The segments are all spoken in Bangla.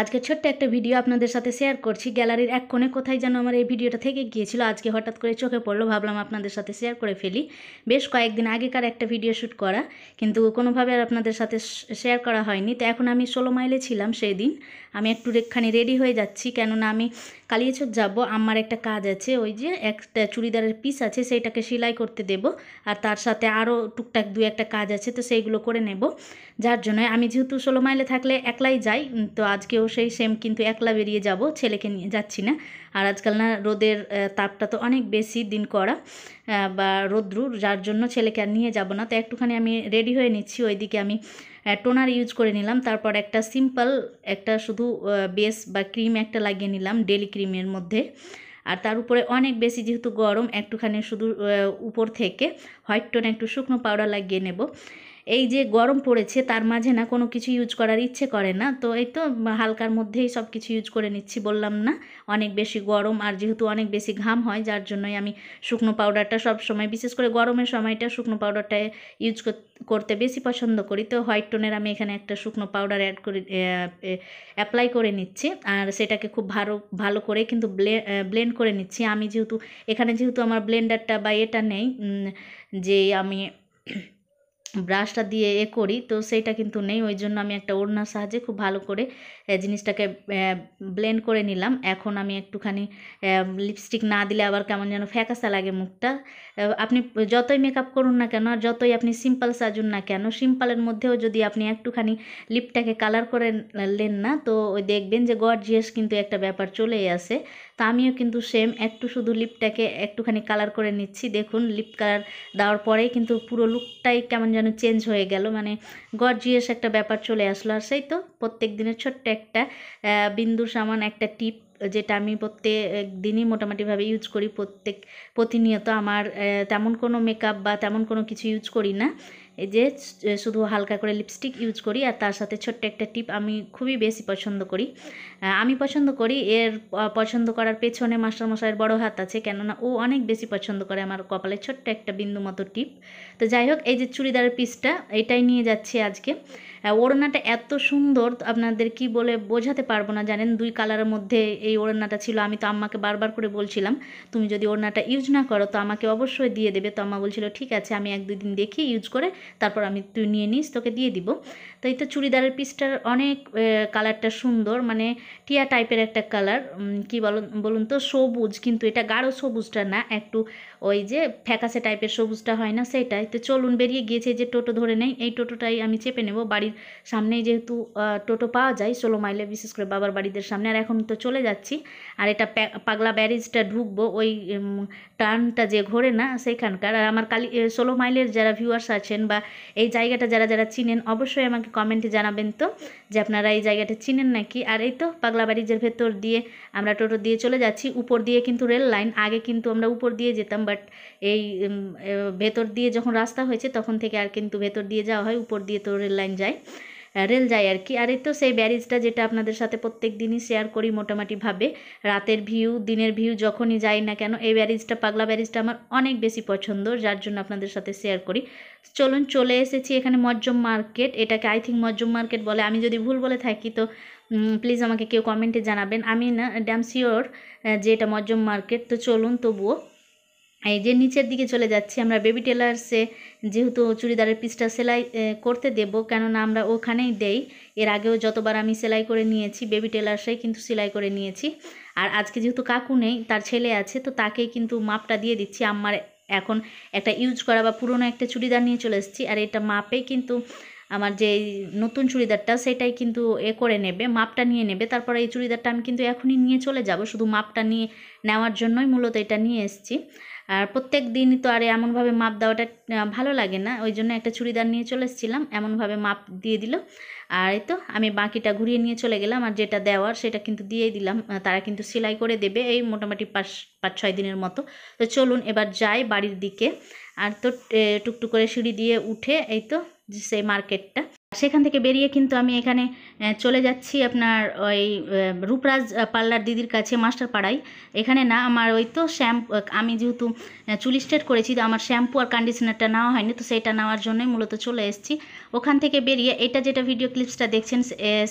আজকে ছোট্ট একটা ভিডিও আপনাদের সাথে শেয়ার করছি। গ্যালারির এক কোণে কোথায় যেন আমার এই ভিডিওটা থেকে গিয়েছিল, আজকে হঠাৎ করে চোখে পড়লো, ভাবলাম আপনাদের সাথে শেয়ার করে ফেলি। বেশ কয়েকদিন আগেকার একটা ভিডিও শ্যুট করা, কিন্তু কোনোভাবে আর আপনাদের সাথে শেয়ার করা হয়নি। তো এখন আমি 16 মাইলে ছিলাম সেই দিন। আমি একটুখানি রেডি হয়ে যাচ্ছি, কেননা আমি কালিয়াচক যাব। আমার একটা কাজ আছে, ওই যে একটা চুড়িদারের পিস আছে সেইটাকে সেলাই করতে দেব, আর তার সাথে আরও টুকটাক দু একটা কাজ আছে, তো সেইগুলো করে নেব। যার জন্য আমি যেহেতু 16 মাইলে থাকলে একলাই যাই, তো আজকেও সেই সেম কিন্তু একলা বেরিয়ে যাব, ছেলেকে নিয়ে যাচ্ছি না। আর আজকাল না রোদের তাপটা তো অনেক বেশি দিন করা বা রোদ্রুর, যার জন্য ছেলেকে আর নিয়ে যাব না। তো একটুখানি আমি রেডি হয়ে নিচ্ছি। ওইদিকে আমি টোনার ইউজ করে নিলাম, তারপর একটা সিম্পল একটা শুধু বেস বা ক্রিম একটা লাগিয়ে নিলাম ডেলি ক্রিমের মধ্যে। আর তার উপরে অনেক বেশি যেহেতু গরম, একটুখানি শুধু উপর থেকে হোয়াইট টোন একটু শুকনো পাউডার লাগিয়ে নেব। এই যে গরম পড়েছে তার মাঝে না কোনো কিছু ইউজ করার ইচ্ছে করে না, তো এই তো হালকার মধ্যেই সব কিছু ইউজ করে নিচ্ছি। বললাম না অনেক বেশি গরম, আর যেহেতু অনেক বেশি ঘাম হয়, যার জন্যই আমি শুকনো পাউডারটা সব সময়, বিশেষ করে গরমের সময়টা শুকনো পাউডারটা ইউজ করতে বেশি পছন্দ করি। তো হোয়াইট টোনের আমি এখানে একটা শুকনো পাউডার অ্যাড করে অ্যাপ্লাই করে নিচ্ছি, আর সেটাকে খুব ভালো করে কিন্তু ব্লেন্ড করে নিচ্ছি। আমি যেহেতু এখানে যেহেতু আমার ব্লেন্ডারটা বা এটা নেই, যে আমি ব্রাশটা দিয়ে করি, তো সেইটা কিন্তু নেই, ওই জন্য আমি একটা ওড়নার সাহায্যে খুব ভালো করে জিনিসটাকে ব্লেন্ড করে নিলাম। এখন আমি একটুখানি লিপস্টিক না দিলে আবার কেমন যেন ফ্যাকাসা লাগে মুখটা। আপনি যতই মেকআপ করুন না কেন, আর যতই আপনি সিম্পল সাজুন না কেন, সিম্পলের মধ্যেও যদি আপনি একটুখানি লিপটাকে কালার করে নেন না, তো ওই দেখবেন যে গর্জিয়াস কিন্তু একটা ব্যাপার চলেই আসে। তো আমিও কিন্তু সেম একটু শুধু লিপটাকে একটুখানি কালার করে নিচ্ছি। দেখুন লিপ কালার দেওয়ার পরেই কিন্তু পুরো লুকটাই কেমন যেন চেঞ্জ হয়ে গেল, মানে গর্জিয়াস একটা ব্যাপার চলে আসলো। আর সেই তো প্রত্যেক দিনের ছোট্ট একটা বিন্দু সমান একটা টিপ, যেটা আমি প্রত্যেক দিনই মোটামুটিভাবে ইউজ করি, প্রতিনিয়ত। আমার তেমন কোনো মেকআপ বা তেমন কোনো কিছু ইউজ করি না, এই যে শুধু হালকা করে লিপস্টিক ইউজ করি, আর তার সাথে ছোট্ট একটা টিপ আমি খুবই বেশি পছন্দ করি। আমি পছন্দ করি, এর পছন্দ করার পেছনে মাস্টারমশাইয়ের বড় হাত আছে, কেননা ও অনেক বেশি পছন্দ করে আমার কপালে ছোট্ট একটা বিন্দু মতো টিপ। তো যাই হোক, এই যে চুড়িদারের পিসটা এটাই নিয়ে যাচ্ছি আজকে। ওড়নাটা এত সুন্দর, আপনাদের কি বলে বোঝাতে পারবো না। জানেন, দুই কালারের মধ্যে এই ওড়নাটা ছিল। আমি তো আম্মাকে বারবার করে বলছিলাম, তুমি যদি ওড়নাটা ইউজ না করো তো আমাকে অবশ্যই দিয়ে দেবে। তো আম্মা বলছিল ঠিক আছে, আমি 1-2 দিন দেখি ইউজ করে, তারপর তুই নিয়ে নিস, তোকে দিয়ে দিব। তো এই তো চুড়িদারের পিসটার অনেক কালারটা সুন্দর, মানে টিয়া টাইপের একটা কালার, কি বলুন তো, সবুজ, কিন্তু এটা গাঢ় সবুজটা না, একটু ওই যে ফ্যাকাসে টাইপের সবুজটা হয় না, সেইটাই। তো চলুন, বেরিয়ে গিয়েছে, যে টোটো ধরে নেই, এই টোটোটাই আমি চেপে নেব। বাড়ির সামনেই যেহেতু টোটো পাওয়া যায় 16 মাইলে, বিশেষ করে বাবার বাড়িদের সামনে। আর এখন তো চলে যাচ্ছি, আর এটা পাগলা ব্যারেজটা ঢুকবো, ওই টার্নটা যে ঘোরে না সেইখানকার। আর আমার 16 মাইলের যারা ভিউয়ার্স আছেন বা এই জায়গাটা যারা যারা চিনেন, অবশ্যই আমাকে কমেন্টে জানাবেন তো, যে আপনারা এই জায়গাটা চিনেন নাকি। আর এই তো পাগলা ব্যারেজের ভেতর দিয়ে আমরা টোটো দিয়ে চলে যাচ্ছি। উপর দিয়ে কিন্তু রেল লাইন, আগে কিন্তু আমরা উপর দিয়ে যেতাম, বাট এই ভেতর দিয়ে যখন রাস্তা হয়েছে তখন থেকে আর কিন্তু ভেতর দিয়ে যাওয়া হয়, উপর দিয়ে তো রেল যায় আর কি। আর এই তো সেই ব্যারেজটা, যেটা আপনাদের সাথে প্রত্যেক দিনই শেয়ার করি মোটামুটিভাবে, রাতের ভিউ দিনের ভিউ যখনই যাই না কেন, এই ব্যারেজটা, পাগলা ব্যারেজটা আমার অনেক বেশি পছন্দ, যার জন্য আপনাদের সাথে শেয়ার করি। চলুন, চলে এসেছি এখানে মজ্জম মার্কেট, এটাকে আই থিঙ্ক মজ্জম মার্কেট বলে। আমি যদি ভুল বলে থাকি তো প্লিজ আমাকে কেউ কমেন্টে জানাবেন। আমি না ড্যাম শিওর যে এটা মজ্জম মার্কেট। তো চলুন, তবুও এই যে নিচের দিকে চলে যাচ্ছি আমরা বেবি টেলার্সে, যেহেতু চুড়িদারের পিসটা সেলাই করতে দেব, কেননা আমরা ওখানেই দেই। এর আগেও যতবার আমি সেলাই করে নিয়েছি বেবি টেলার্সেই কিন্তু সেলাই করে নিয়েছি। আর আজকে যেহেতু কাকু নেই, তার ছেলে আছে, তো তাকেই কিন্তু মাপটা দিয়ে দিচ্ছি। আমার এখন একটা ইউজ করা বা পুরনো একটা চুড়িদার নিয়ে চলে এসেছি, আর এটা মাপেই কিন্তু আমার যে নতুন চুড়িদারটা সেটাই কিন্তু করে নেবে, মাপটা নিয়ে নেবে। তারপর এই চুড়িদারটা আমি কিন্তু এখনই নিয়ে চলে যাব, শুধু মাপটা নিয়ে নেওয়ার জন্যই মূলত এটা নিয়ে এসেছি। আর প্রত্যেক দিনই তো আর এমনভাবে মাপ দেওয়াটা ভালো লাগে না, ওই জন্য একটা চুড়িদার নিয়ে চলে এসেছিলাম, এমনভাবে মাপ দিয়ে দিল। আর এই তো আমি বাকিটা ঘুরিয়ে নিয়ে চলে গেলাম, আর যেটা দেওয়ার সেটা কিন্তু দিয়েই দিলাম। তারা কিন্তু সেলাই করে দেবে এই মোটামুটি 5-6 দিনের মতো। তো চলুন এবার যাই বাড়ির দিকে। আর তো টুকটুক করে সিঁড়ি দিয়ে উঠে এই তো সেই মার্কেটটা, সেখান থেকে বেরিয়ে কিন্তু আমি এখানে চলে যাচ্ছি আপনার ওই রূপরাজ পার্লার দিদির কাছে মাস্টার পাড়ায়। এখানে না আমার ওই তো শ্যাম্পু, আমি যেহেতু চুল স্ট্রেট করেছি তো আমার শ্যাম্পু আর কন্ডিশনারটা নেওয়া হয়নি, তো সেইটা নেওয়ার জন্যই মূলত চলে এসেছি। ওখান থেকে বেরিয়ে এটা যেটা ভিডিও ক্লিপসটা দেখছেন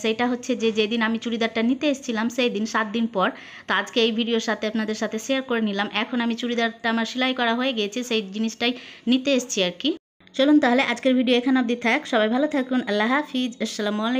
সেইটা হচ্ছে যেদিন আমি চুড়িদারটা নিতে এসেছিলাম সেই দিন 7 দিন পর। তো আজকে এই ভিডিওর সাথে আপনাদের সাথে শেয়ার করে নিলাম। এখন আমি চুড়িদারটা আমার সেলাই করা হয়ে গিয়েছে, সেই জিনিসটাই নিতে এসেছি আর কি। চলুন তাহলে আজকের ভিডিও এখানে অবধি থাক। সবাই ভালো থাকুন। আল্লাহ হাফিজ। আসসালামু আলাইকুম।